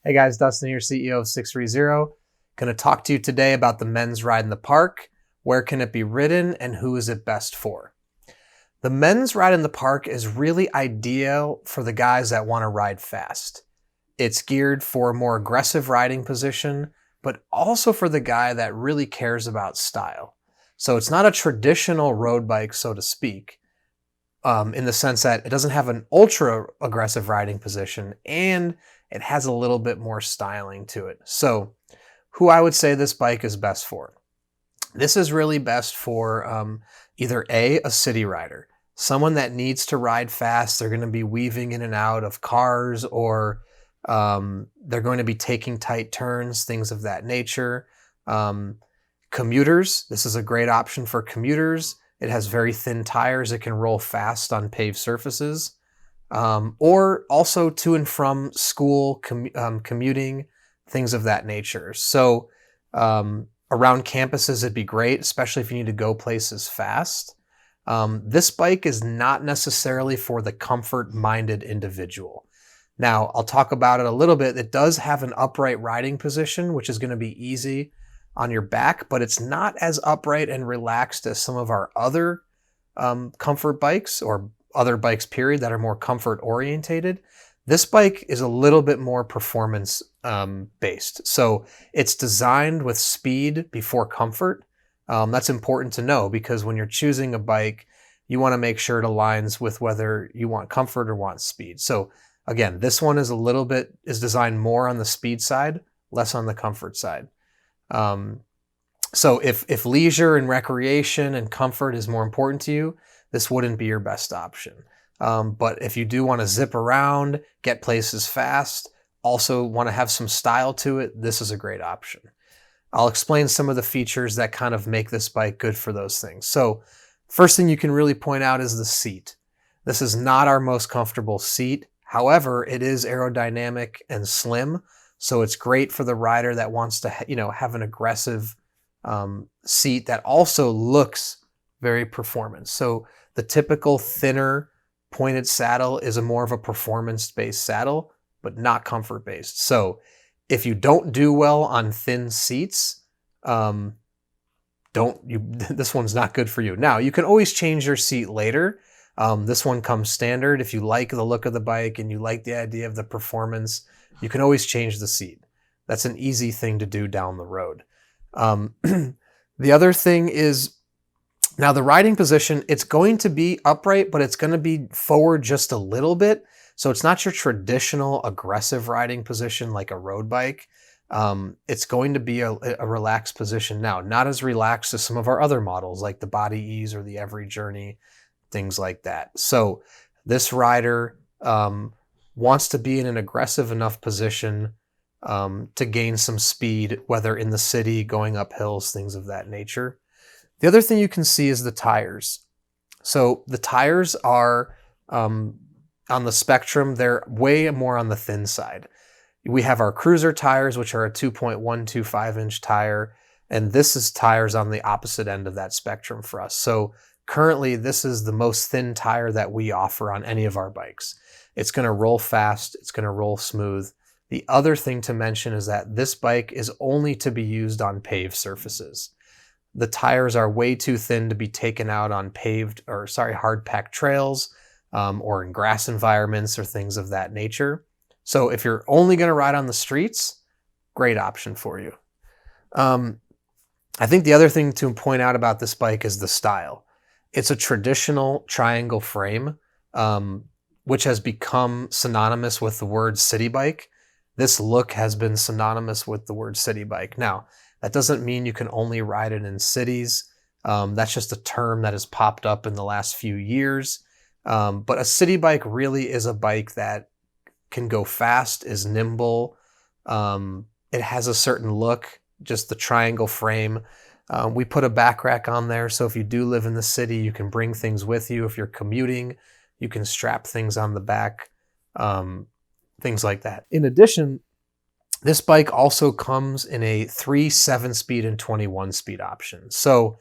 Hey guys, Dustin here, CEO of 630. Going to talk to you today about the men's ride in the park. Where can it be ridden and who is it best for? The men's ride in the park is really ideal for the guys that want to ride fast. It's geared for a more aggressive riding position, but also for the guy that really cares about style. So it's not a traditional road bike, so to speak, in the sense that it doesn't have an ultra aggressive riding position and it has a little bit more styling to it. So who I would say this bike is best for. This is really best for either a city rider, someone that needs to ride fast. They're going to be weaving in and out of cars, or they're going to be taking tight turns, things of that nature. Commuters, this is a great option for commuters. It has very thin tires. It can roll fast on paved surfaces. Or also to and from school, commuting, things of that nature. So around campuses, it'd be great, especially if you need to go places fast. This bike is not necessarily for the comfort-minded individual. Now, I'll talk about it a little bit. It does have an upright riding position, which is going to be easy on your back, but it's not as upright and relaxed as some of our other comfort bikes, or other bikes period, that are more comfort orientated. This bike is a little bit more performance based. So it's designed with speed before comfort. That's important to know, because when you're choosing a bike, you want to make sure it aligns with whether you want comfort or want speed. So again, this one is designed more on the speed side, less on the comfort side. So if leisure and recreation and comfort is more important to you, this wouldn't be your best option. But if you do want to zip around, get places fast, also want to have some style to it, this is a great option. I'll explain some of the features that kind of make this bike good for those things. So first thing you can really point out is the seat. This is not our most comfortable seat. However, it is aerodynamic and slim. So it's great for the rider that wants to, have an aggressive seat that also looks very performance. So the typical thinner pointed saddle is a more of a performance-based saddle, but not comfort-based. So if you don't do well on thin seats, this one's not good for you. Now, you can always change your seat later. This one comes standard. If you like the look of the bike and you like the idea of the performance, you can always change the seat. That's an easy thing to do down the road. The other thing is, now the riding position, it's going to be upright, but it's going to be forward just a little bit. So it's not your traditional aggressive riding position like a road bike. It's going to be a relaxed position now, not as relaxed as some of our other models like the Body Ease or the Every Journey, things like that. So this rider wants to be in an aggressive enough position to gain some speed, whether in the city, going up hills, things of that nature. The other thing you can see is the tires. So the tires are on the spectrum, they're way more on the thin side. We have our cruiser tires, which are a 2.125-inch tire, and this is tires on the opposite end of that spectrum for us. So currently, this is the most thin tire that we offer on any of our bikes. It's going to roll fast. It's going to roll smooth. The other thing to mention is that this bike is only to be used on paved surfaces. The tires are way too thin to be taken out on hard packed trails or in grass environments or things of that nature. So if you're only going to ride on the streets, great option for you. I think the other thing to point out about this bike is the style. It's a traditional triangle frame, which has become synonymous with the word city bike. This look has been synonymous with the word city bike. Now, that doesn't mean you can only ride it in cities. That's just a term that has popped up in the last few years. But a city bike really is a bike that can go fast, is nimble. It has a certain look, just the triangle frame. We put a back rack on there, so if you do live in the city, you can bring things with you. If you're commuting, you can strap things on the back, things like that. In addition, this bike also comes in a 3, 7-speed, and 21-speed option. So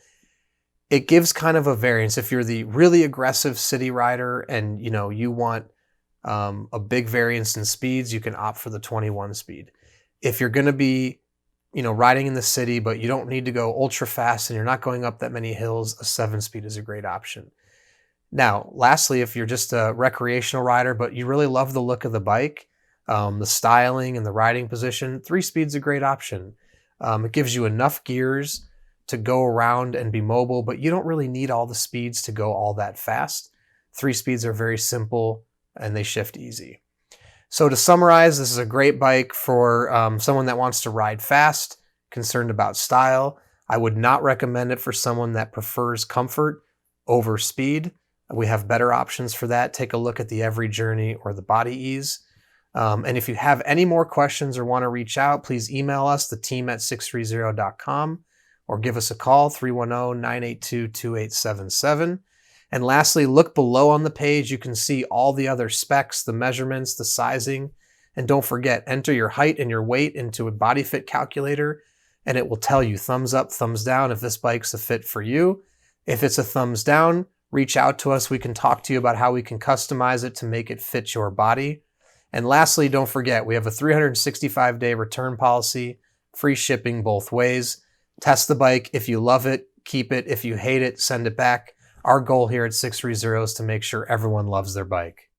it gives kind of a variance. If you're the really aggressive city rider and you want a big variance in speeds, you can opt for the 21 speed. If you're going to be, riding in the city, but you don't need to go ultra fast and you're not going up that many hills, a 7-speed is a great option. Now, lastly, if you're just a recreational rider, but you really love the look of the bike, the styling and the riding position, 3-speed's a great option. It gives you enough gears to go around and be mobile, but you don't really need all the speeds to go all that fast. 3-speeds are very simple and they shift easy. So to summarize, this is a great bike for someone that wants to ride fast, concerned about style. I would not recommend it for someone that prefers comfort over speed. We have better options for that. Take a look at the Every Journey or the Body Ease. And if you have any more questions or want to reach out, please email us, the team at sixthreezero.com, or give us a call, 310-982-2877. And lastly, look below on the page. You can see all the other specs, the measurements, the sizing. And don't forget, enter your height and your weight into a body fit calculator, and it will tell you thumbs up, thumbs down if this bike's a fit for you. If it's a thumbs down, reach out to us. We can talk to you about how we can customize it to make it fit your body. And lastly, don't forget, we have a 365-day return policy, free shipping both ways. Test the bike. If you love it, keep it. If you hate it, send it back. Our goal here at 630 is to make sure everyone loves their bike.